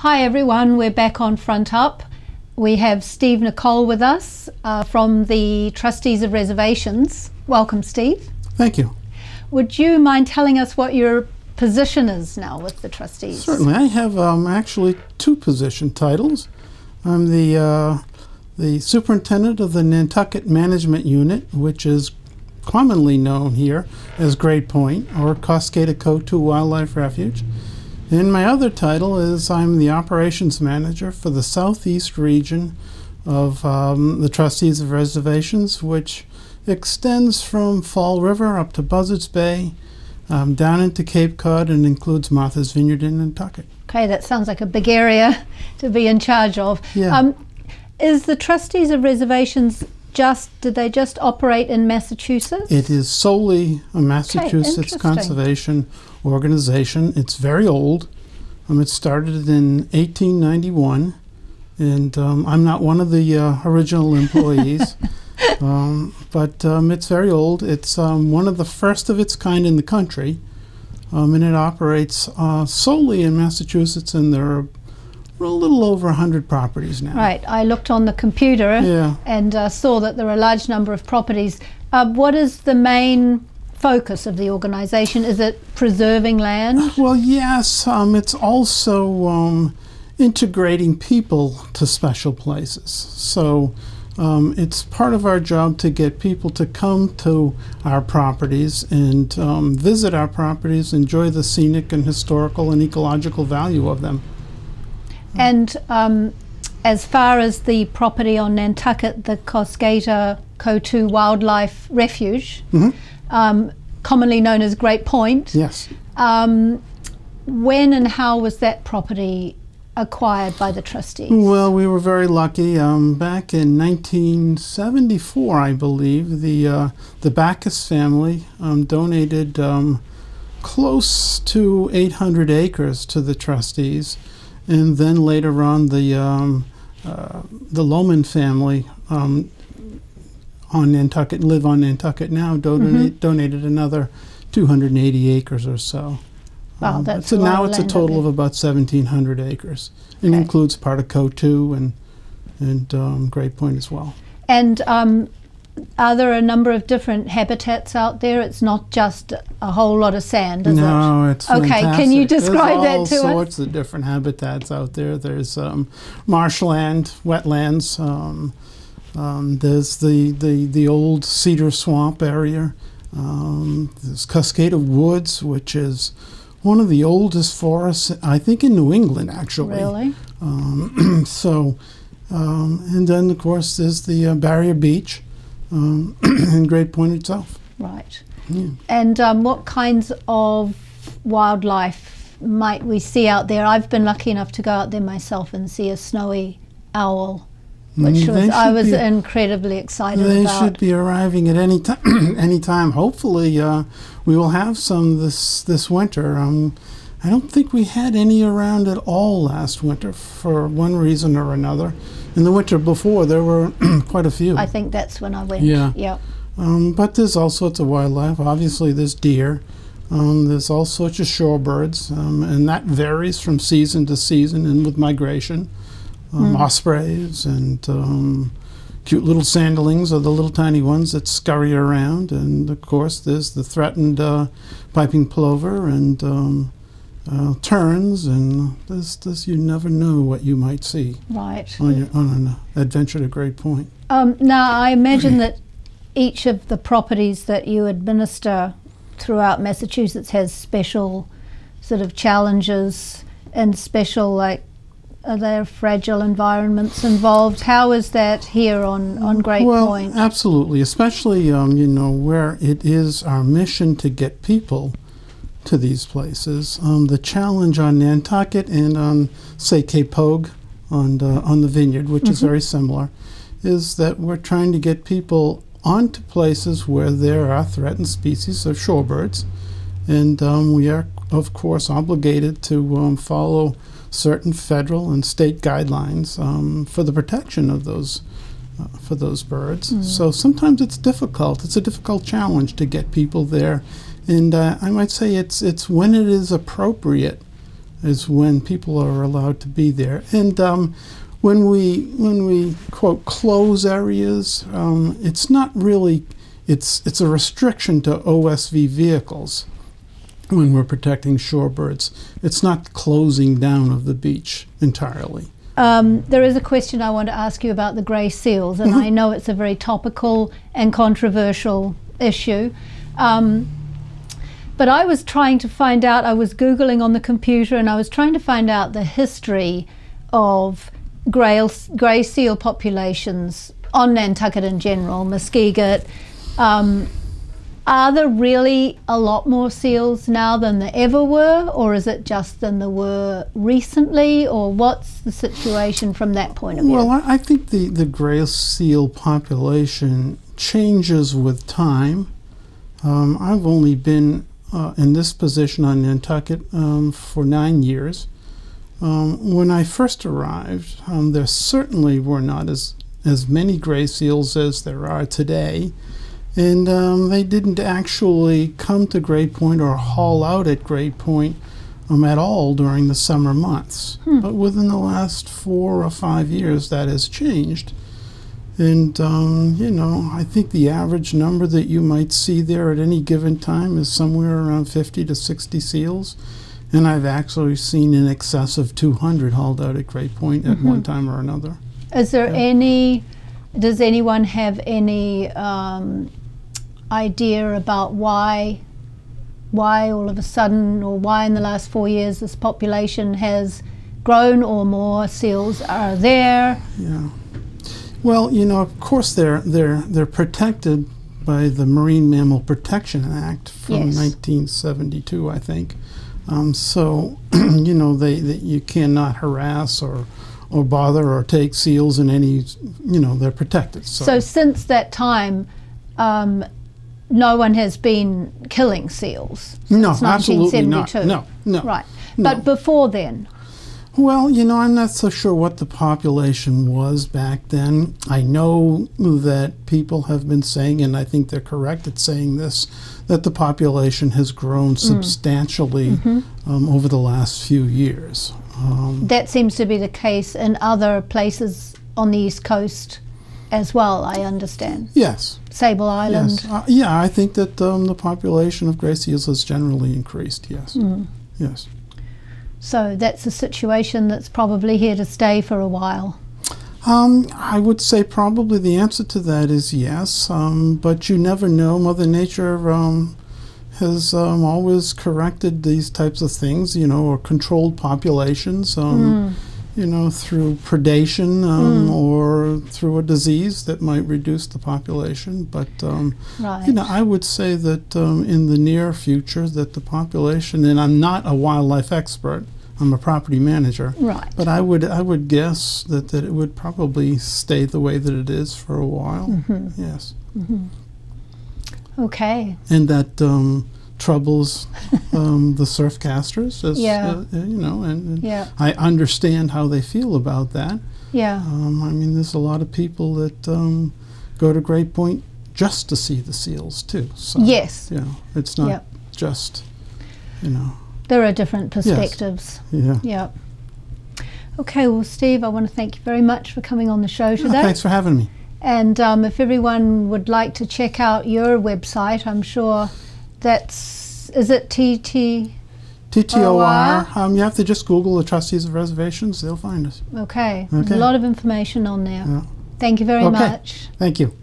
Hi everyone, we're back on Front Up. We have Steve Nicole with us from the Trustees of Reservations. Welcome, Steve. Thank you. Would you mind telling us what your position is now with the trustees? Certainly. I have actually two position titles. I'm the superintendent of the Nantucket Management Unit, which is commonly known here as Great Point or Cascada-Coatue Wildlife Refuge. And my other title is I'm the operations manager for the southeast region of the Trustees of Reservations, which extends from Fall River up to Buzzards Bay, down into Cape Cod, and includes Martha's Vineyard in Nantucket. Okay, that sounds like a big area to be in charge of. Yeah. Is the Trustees of Reservations did they just operate in Massachusetts? It is solely a Massachusetts conservation organization. It's very old. It started in 1891, and I'm not one of the original employees, but it's very old. It's one of the first of its kind in the country, and it operates solely in Massachusetts, and there are a little over 100 properties now. Right. I looked on the computer and saw that there are a large number of properties. What is the main focus of the organization? Is it preserving land? Well, yes. It's also integrating people to special places. So it's part of our job to get people to come to our properties and visit our properties, enjoy the scenic and historical and ecological value of them. And as far as the property on Nantucket, the Cascada-Coatue Wildlife Refuge, commonly known as Great Point. Yes. When and how was that property acquired by the trustees? Well, we were very lucky. Back in 1974, I believe, the Backus family donated close to 800 acres to the trustees. And then later on, the Lohman family on Nantucket, live on Nantucket now, donated another 280 acres or so. Wow, that's so now it's a total of about 1,700 acres. It includes part of Coatue and Great Point as well. And are there a number of different habitats out there? It's not just a whole lot of sand, is it? No, it's fantastic. Okay, can you describe that to us? There's all sorts of different habitats out there. There's marshland, wetlands. There's the old cedar swamp area. There's Cascada Woods, which is one of the oldest forests, I think, in New England, actually. Really? And then, of course, there's the Barrier Beach. And Great Point itself. Right. Yeah. And what kinds of wildlife might we see out there? I've been lucky enough to go out there myself and see a snowy owl, which I was incredibly excited about. They should be arriving at any time. Hopefully, we will have some this winter. I don't think we had any around at all last winter for one reason or another. In the winter before, there were quite a few. I think that's when I went. Yeah. Yep. But there's all sorts of wildlife. Obviously, there's deer. There's all sorts of shorebirds, and that varies from season to season and with migration. Ospreys and cute little sanderlings are the little tiny ones that scurry around. And, of course, there's the threatened piping plover and terns, and this you never know what you might see. Right. On an adventure to Great Point. Now, I imagine that each of the properties that you administer throughout Massachusetts has special sort of challenges and special, like, are there fragile environments involved? How is that here on Great Point? Well, absolutely, especially, you know, where it is our mission to get people to these places. The challenge on Nantucket and on, say, Cape Pogue on the Vineyard, which is very similar, is that we're trying to get people onto places where there are threatened species of shorebirds, and we are, of course, obligated to follow certain federal and state guidelines for the protection of those for those birds. So sometimes it's difficult. It's a difficult challenge to get people there. And I might say it's when it is appropriate is when people are allowed to be there. And when we quote close areas, it's not really, it's a restriction to OSV vehicles when we're protecting shorebirds. It's not closing down of the beach entirely. There is a question I want to ask you about the grey seals, and I know it's a very topical and controversial issue. But I was trying to find out, I was Googling on the computer, and I was trying to find out the history of grey seal populations on Nantucket in general, Muskeget. Are there really a lot more seals now than there ever were, or is it just than there were recently, or what's the situation from that point of view? Well, I think the grey seal population changes with time. I've only been in this position on Nantucket for 9 years. When I first arrived, there certainly were not as many grey seals as there are today. And they didn't actually come to Great Point or haul out at Great Point at all during the summer months. But within the last 4 or 5 years, that has changed. And, you know, I think the average number that you might see there at any given time is somewhere around 50 to 60 seals. And I've actually seen in excess of 200 hauled out at Great Point at one time or another. Is there any, does anyone have any idea about why all of a sudden, or why in the last 4 years this population has grown, or more seals are there? Yeah. Well, you know, of course they're protected by the Marine Mammal Protection Act from 1972, I think. So, you know, you cannot harass or bother or take seals in any, you know, they're protected. So since that time, no one has been killing seals since absolutely 1972? not. No. Right. No. But before then? Well, you know, I'm not so sure what the population was back then. I know that people have been saying, and I think they're correct at saying this, that the population has grown substantially over the last few years. That seems to be the case in other places on the East Coast as well, I understand. Yes. Sable Island. Yes. Yeah, I think that the population of grey seals has generally increased, yes. Yes. So that's a situation that's probably here to stay for a while. I would say probably the answer to that is yes, but you never know. Mother Nature has always corrected these types of things, you know, or controlled populations, you know, through predation or through a disease that might reduce the population. But, you know, I would say that in the near future that the population, and I'm not a wildlife expert, I'm a property manager, but I would guess that it would probably stay the way that it is for a while. Yes. Okay. And that troubles the surf casters, as, you know, and I understand how they feel about that. Yeah. I mean, there's a lot of people that go to Great Point just to see the seals too. So, yes. You know, it's not just, you know. There are different perspectives. Yes. Yeah. Okay, well, Steve, I want to thank you very much for coming on the show today. Thanks for having me. And if everyone would like to check out your website, I'm sure that's, is it TTOR? You have to just Google the Trustees of Reservations. They'll find us. Okay. There's a lot of information on there. Thank you very much. Thank you.